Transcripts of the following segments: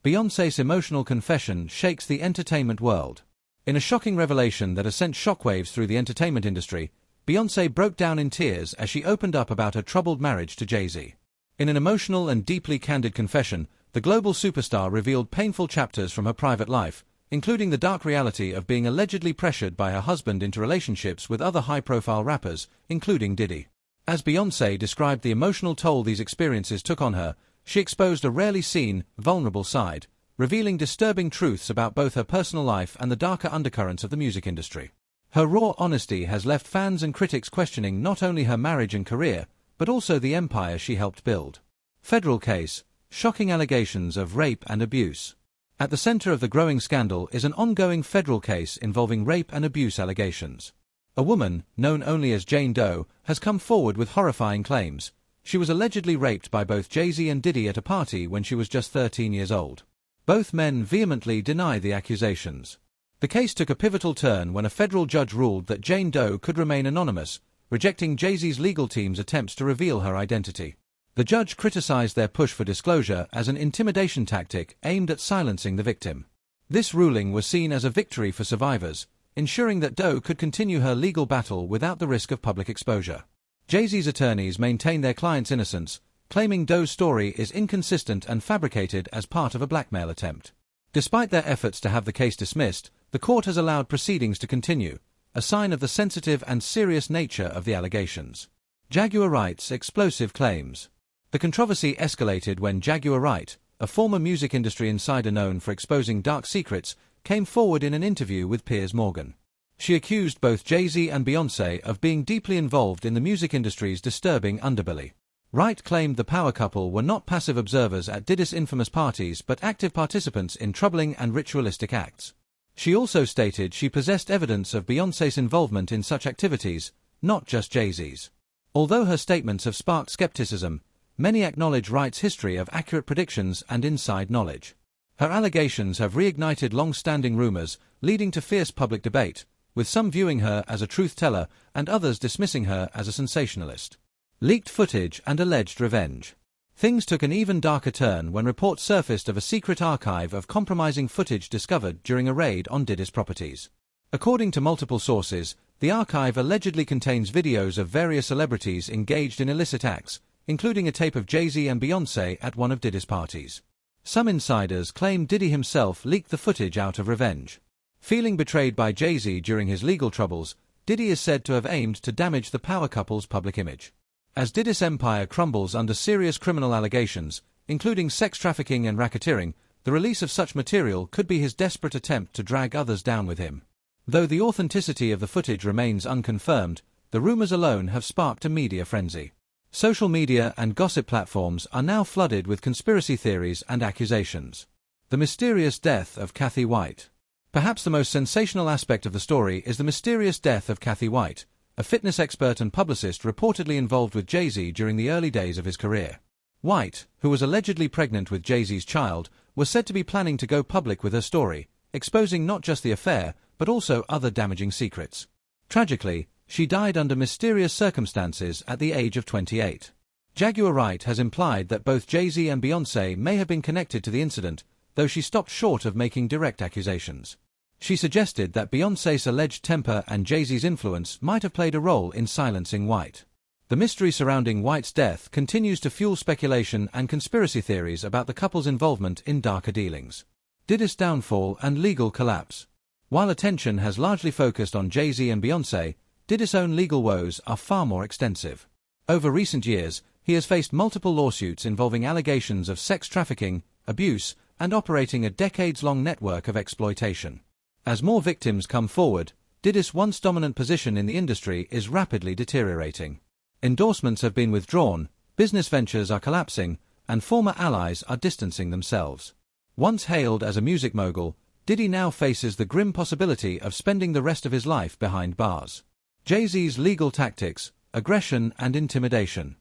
Beyoncé's emotional confession shakes the entertainment world. In a shocking revelation that has sent shockwaves through the entertainment industry, Beyoncé broke down in tears as she opened up about her troubled marriage to Jay-Z. In an emotional and deeply candid confession, the global superstar revealed painful chapters from her private life, including the dark reality of being allegedly pressured by her husband into relationships with other high-profile rappers, including Diddy. As Beyoncé described the emotional toll these experiences took on her, she exposed a rarely seen, vulnerable side, revealing disturbing truths about both her personal life and the darker undercurrents of the music industry. Her raw honesty has left fans and critics questioning not only her marriage and career, but also the empire she helped build. Federal case: shocking allegations of rape and abuse. At the center of the growing scandal is an ongoing federal case involving rape and abuse allegations. A woman, known only as Jane Doe, has come forward with horrifying claims. She was allegedly raped by both Jay-Z and Diddy at a party when she was just 13 years old. Both men vehemently deny the accusations. The case took a pivotal turn when a federal judge ruled that Jane Doe could remain anonymous, rejecting Jay-Z's legal team's attempts to reveal her identity. The judge criticized their push for disclosure as an intimidation tactic aimed at silencing the victim. This ruling was seen as a victory for survivors, ensuring that Doe could continue her legal battle without the risk of public exposure. Jay-Z's attorneys maintain their client's innocence, claiming Doe's story is inconsistent and fabricated as part of a blackmail attempt. Despite their efforts to have the case dismissed, the court has allowed proceedings to continue, a sign of the sensitive and serious nature of the allegations. Jaguar Wright's explosive claims. The controversy escalated when Jaguar Wright, a former music industry insider known for exposing dark secrets, came forward in an interview with Piers Morgan. She accused both Jay-Z and Beyoncé of being deeply involved in the music industry's disturbing underbelly. Wright claimed the power couple were not passive observers at Diddy's infamous parties but active participants in troubling and ritualistic acts. She also stated she possessed evidence of Beyoncé's involvement in such activities, not just Jay-Z's. Although her statements have sparked skepticism, many acknowledge Wright's history of accurate predictions and inside knowledge. Her allegations have reignited long-standing rumors, leading to fierce public debate, with some viewing her as a truth-teller and others dismissing her as a sensationalist. Leaked footage and alleged revenge. Things took an even darker turn when reports surfaced of a secret archive of compromising footage discovered during a raid on Diddy's properties. According to multiple sources, the archive allegedly contains videos of various celebrities engaged in illicit acts, including a tape of Jay-Z and Beyoncé at one of Diddy's parties. Some insiders claim Diddy himself leaked the footage out of revenge. Feeling betrayed by Jay-Z during his legal troubles, Diddy is said to have aimed to damage the power couple's public image. As Diddy's empire crumbles under serious criminal allegations, including sex trafficking and racketeering, the release of such material could be his desperate attempt to drag others down with him. Though the authenticity of the footage remains unconfirmed, the rumors alone have sparked a media frenzy. Social media and gossip platforms are now flooded with conspiracy theories and accusations. The mysterious death of Kathy White. Perhaps the most sensational aspect of the story is the mysterious death of Kathy White, a fitness expert and publicist reportedly involved with Jay-Z during the early days of his career. White, who was allegedly pregnant with Jay-Z's child, was said to be planning to go public with her story, exposing not just the affair, but also other damaging secrets. Tragically, she died under mysterious circumstances at the age of 28. Jaguar Wright has implied that both Jay-Z and Beyoncé may have been connected to the incident, though she stopped short of making direct accusations. She suggested that Beyoncé's alleged temper and Jay-Z's influence might have played a role in silencing White. The mystery surrounding White's death continues to fuel speculation and conspiracy theories about the couple's involvement in darker dealings. Diddy's downfall and legal collapse. While attention has largely focused on Jay-Z and Beyoncé, Diddy's own legal woes are far more extensive. Over recent years, he has faced multiple lawsuits involving allegations of sex trafficking, abuse, and operating a decades-long network of exploitation. As more victims come forward, Diddy's once dominant position in the industry is rapidly deteriorating. Endorsements have been withdrawn, business ventures are collapsing, and former allies are distancing themselves. Once hailed as a music mogul, Diddy now faces the grim possibility of spending the rest of his life behind bars. Jay-Z's legal tactics, aggression and intimidation.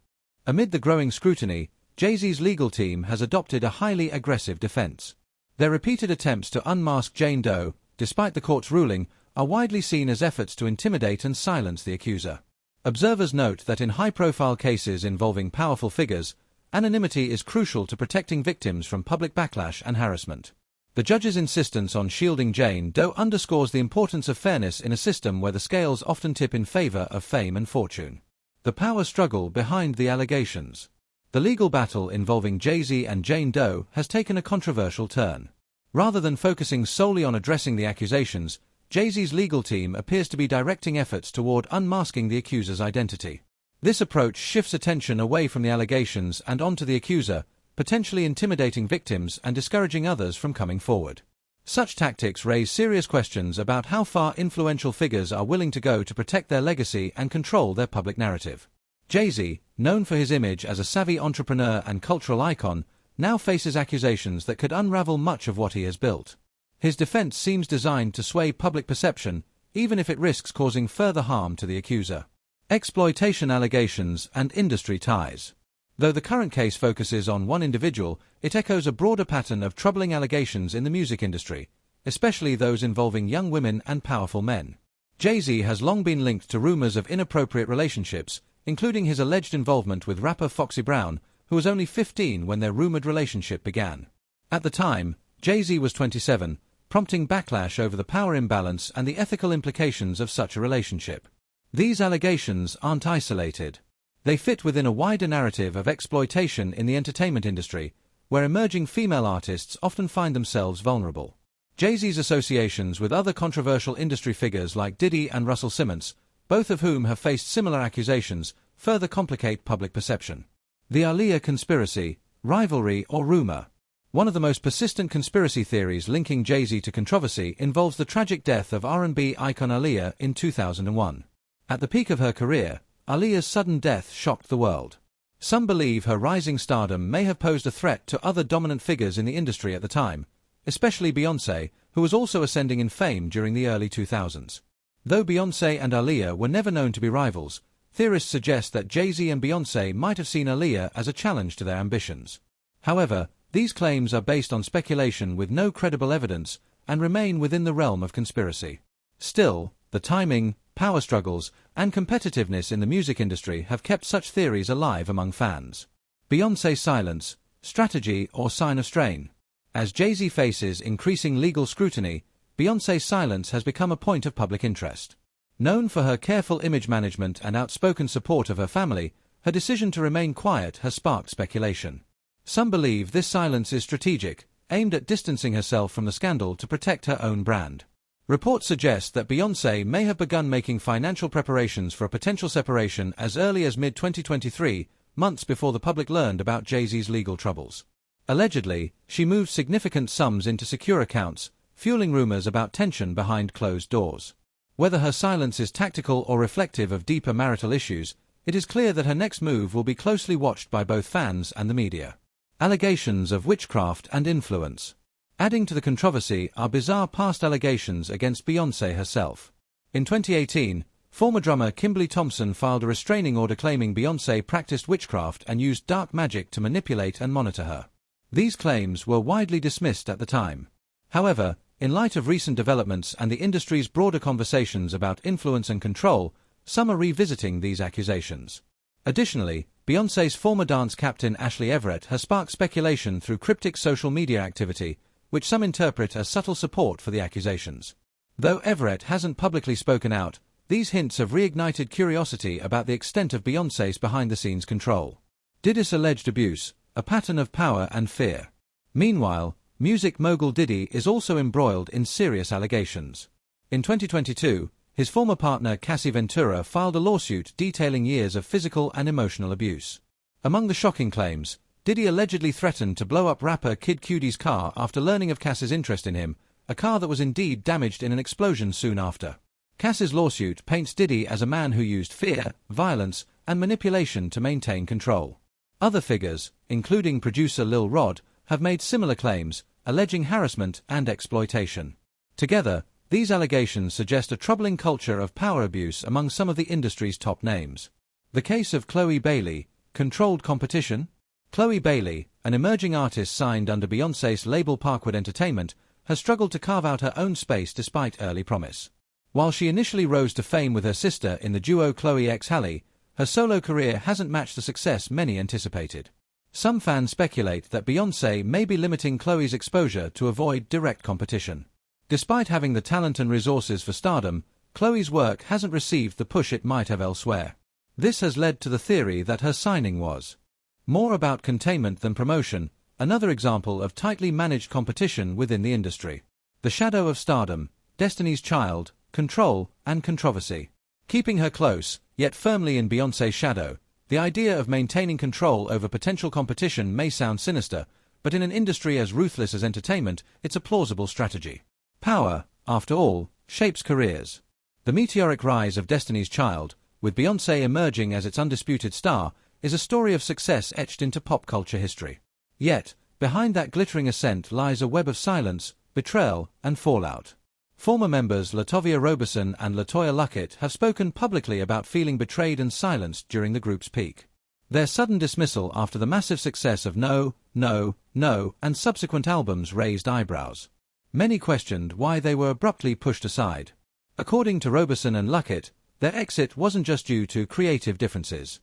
Amid the growing scrutiny, Jay-Z's legal team has adopted a highly aggressive defense. Their repeated attempts to unmask Jane Doe, despite the court's ruling, are widely seen as efforts to intimidate and silence the accuser. Observers note that in high-profile cases involving powerful figures, anonymity is crucial to protecting victims from public backlash and harassment. The judge's insistence on shielding Jane Doe underscores the importance of fairness in a system where the scales often tip in favor of fame and fortune. The power struggle behind the allegations. The legal battle involving Jay-Z and Jane Doe has taken a controversial turn. Rather than focusing solely on addressing the accusations, Jay-Z's legal team appears to be directing efforts toward unmasking the accuser's identity. This approach shifts attention away from the allegations and onto the accuser, potentially intimidating victims and discouraging others from coming forward. Such tactics raise serious questions about how far influential figures are willing to go to protect their legacy and control their public narrative. Jay-Z, known for his image as a savvy entrepreneur and cultural icon, now faces accusations that could unravel much of what he has built. His defense seems designed to sway public perception, even if it risks causing further harm to the accuser. Exploitation allegations and industry ties. Though the current case focuses on one individual, it echoes a broader pattern of troubling allegations in the music industry, especially those involving young women and powerful men. Jay-Z has long been linked to rumors of inappropriate relationships, including his alleged involvement with rapper Foxy Brown, who was only 15 when their rumored relationship began. At the time, Jay-Z was 27, prompting backlash over the power imbalance and the ethical implications of such a relationship. These allegations aren't isolated. They fit within a wider narrative of exploitation in the entertainment industry, where emerging female artists often find themselves vulnerable. Jay-Z's associations with other controversial industry figures like Diddy and Russell Simmons, both of whom have faced similar accusations, further complicate public perception. The Aaliyah conspiracy, rivalry or rumor. One of the most persistent conspiracy theories linking Jay-Z to controversy involves the tragic death of R&B icon Aaliyah in 2001. At the peak of her career, Aaliyah's sudden death shocked the world. Some believe her rising stardom may have posed a threat to other dominant figures in the industry at the time, especially Beyoncé, who was also ascending in fame during the early 2000s. Though Beyoncé and Aaliyah were never known to be rivals, theorists suggest that Jay-Z and Beyoncé might have seen Aaliyah as a challenge to their ambitions. However, these claims are based on speculation with no credible evidence and remain within the realm of conspiracy. Still, the timing, power struggles, and competitiveness in the music industry have kept such theories alive among fans. Beyoncé's silence, strategy or sign of strain. As Jay-Z faces increasing legal scrutiny, Beyoncé's silence has become a point of public interest. Known for her careful image management and outspoken support of her family, her decision to remain quiet has sparked speculation. Some believe this silence is strategic, aimed at distancing herself from the scandal to protect her own brand. Reports suggest that Beyoncé may have begun making financial preparations for a potential separation as early as mid-2023, months before the public learned about Jay-Z's legal troubles. Allegedly, she moved significant sums into secure accounts, fueling rumors about tension behind closed doors. Whether her silence is tactical or reflective of deeper marital issues, it is clear that her next move will be closely watched by both fans and the media. Allegations of witchcraft and influence. Adding to the controversy are bizarre past allegations against Beyoncé herself. In 2018, former drummer Kimberly Thompson filed a restraining order claiming Beyoncé practiced witchcraft and used dark magic to manipulate and monitor her. These claims were widely dismissed at the time. However, in light of recent developments and the industry's broader conversations about influence and control, some are revisiting these accusations. Additionally, Beyoncé's former dance captain Ashley Everett has sparked speculation through cryptic social media activity, which some interpret as subtle support for the accusations. Though Everett hasn't publicly spoken out, these hints have reignited curiosity about the extent of Beyoncé's behind-the-scenes control. Diddy's alleged abuse, a pattern of power and fear. Meanwhile, music mogul Diddy is also embroiled in serious allegations. In 2022, his former partner Cassie Ventura filed a lawsuit detailing years of physical and emotional abuse. Among the shocking claims, Diddy allegedly threatened to blow up rapper Kid Cudi's car after learning of Cassie's interest in him, a car that was indeed damaged in an explosion soon after. Cassie's lawsuit paints Diddy as a man who used fear, violence, and manipulation to maintain control. Other figures, including producer Lil Rod, have made similar claims, alleging harassment and exploitation. Together, these allegations suggest a troubling culture of power abuse among some of the industry's top names. The case of Chloe Bailey, controlled competition? Chloe Bailey, an emerging artist signed under Beyoncé's label Parkwood Entertainment, has struggled to carve out her own space despite early promise. While she initially rose to fame with her sister in the duo Chloe x Halle, her solo career hasn't matched the success many anticipated. Some fans speculate that Beyoncé may be limiting Chloe's exposure to avoid direct competition. Despite having the talent and resources for stardom, Chloe's work hasn't received the push it might have elsewhere. This has led to the theory that her signing was more about containment than promotion, another example of tightly managed competition within the industry. The shadow of stardom, Destiny's Child, control, and controversy. Keeping her close, yet firmly in Beyoncé's shadow, the idea of maintaining control over potential competition may sound sinister, but in an industry as ruthless as entertainment, it's a plausible strategy. Power, after all, shapes careers. The meteoric rise of Destiny's Child, with Beyoncé emerging as its undisputed star, is a story of success etched into pop culture history. Yet, behind that glittering ascent lies a web of silence, betrayal, and fallout. Former members Latavia Roberson and LaToya Luckett have spoken publicly about feeling betrayed and silenced during the group's peak. Their sudden dismissal after the massive success of No, No, No and subsequent albums raised eyebrows. Many questioned why they were abruptly pushed aside. According to Roberson and Luckett, their exit wasn't just due to creative differences.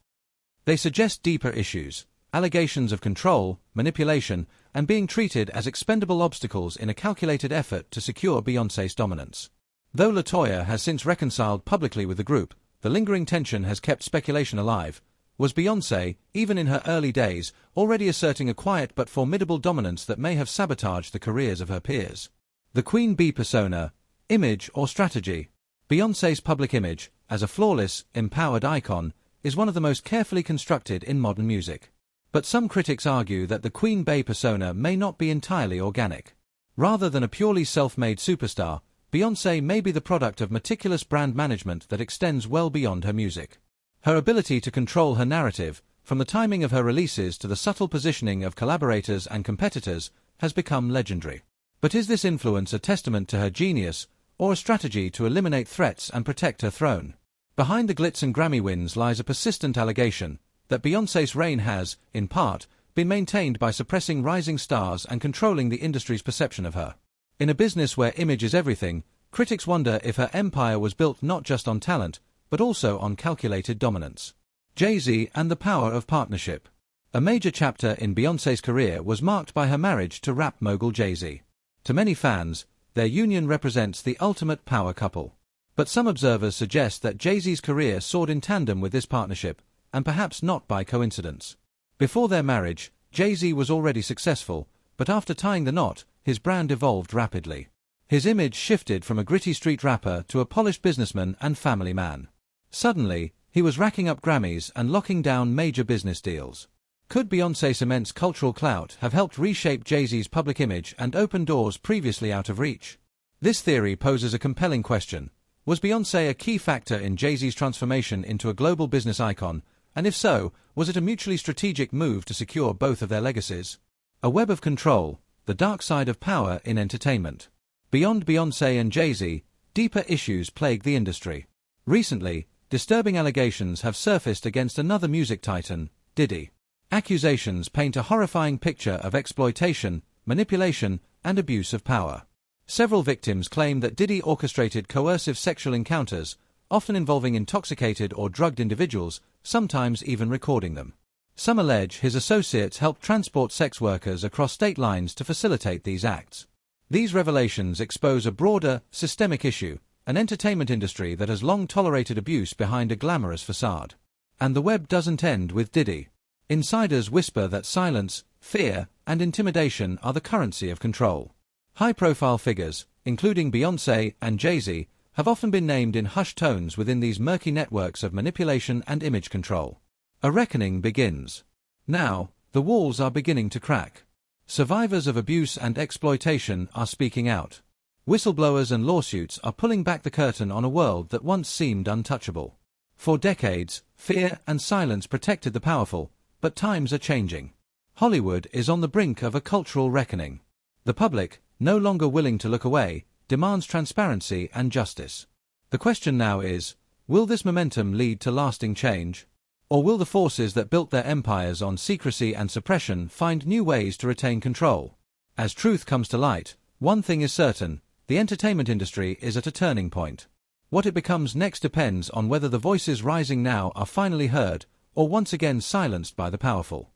They suggest deeper issues, allegations of control, manipulation, and being treated as expendable obstacles in a calculated effort to secure Beyoncé's dominance. Though LaToya has since reconciled publicly with the group, the lingering tension has kept speculation alive. Was Beyoncé, even in her early days, already asserting a quiet but formidable dominance that may have sabotaged the careers of her peers? The Queen Bee persona, image or strategy? Beyoncé's public image, as a flawless, empowered icon, is one of the most carefully constructed in modern music. But some critics argue that the Queen Bee persona may not be entirely organic. Rather than a purely self-made superstar, Beyoncé may be the product of meticulous brand management that extends well beyond her music. Her ability to control her narrative, from the timing of her releases to the subtle positioning of collaborators and competitors, has become legendary. But is this influence a testament to her genius, or a strategy to eliminate threats and protect her throne? Behind the glitz and Grammy wins lies a persistent allegation that Beyoncé's reign has, in part, been maintained by suppressing rising stars and controlling the industry's perception of her. In a business where image is everything, critics wonder if her empire was built not just on talent, but also on calculated dominance. Jay-Z and the power of partnership. A major chapter in Beyoncé's career was marked by her marriage to rap mogul Jay-Z. To many fans, their union represents the ultimate power couple. But some observers suggest that Jay-Z's career soared in tandem with this partnership, and perhaps not by coincidence. Before their marriage, Jay-Z was already successful, but after tying the knot, his brand evolved rapidly. His image shifted from a gritty street rapper to a polished businessman and family man. Suddenly, he was racking up Grammys and locking down major business deals. Could Beyoncé's immense cultural clout have helped reshape Jay-Z's public image and open doors previously out of reach? This theory poses a compelling question. Was Beyoncé a key factor in Jay-Z's transformation into a global business icon? And if so, was it a mutually strategic move to secure both of their legacies? A web of control, the dark side of power in entertainment. Beyond Beyoncé and Jay-Z, deeper issues plague the industry. Recently, disturbing allegations have surfaced against another music titan, Diddy. Accusations paint a horrifying picture of exploitation, manipulation, and abuse of power. Several victims claim that Diddy orchestrated coercive sexual encounters, often involving intoxicated or drugged individuals, sometimes even recording them. Some allege his associates helped transport sex workers across state lines to facilitate these acts. These revelations expose a broader, systemic issue, an entertainment industry that has long tolerated abuse behind a glamorous facade. And the web doesn't end with Diddy. Insiders whisper that silence, fear, and intimidation are the currency of control. High-profile figures, including Beyoncé and Jay-Z, have often been named in hushed tones within these murky networks of manipulation and image control. A reckoning begins. Now, the walls are beginning to crack. Survivors of abuse and exploitation are speaking out. Whistleblowers and lawsuits are pulling back the curtain on a world that once seemed untouchable. For decades, fear and silence protected the powerful, but times are changing. Hollywood is on the brink of a cultural reckoning. The public, no longer willing to look away, demands transparency and justice. The question now is, will this momentum lead to lasting change? Or will the forces that built their empires on secrecy and suppression find new ways to retain control? As truth comes to light, one thing is certain, the entertainment industry is at a turning point. What it becomes next depends on whether the voices rising now are finally heard, or once again silenced by the powerful.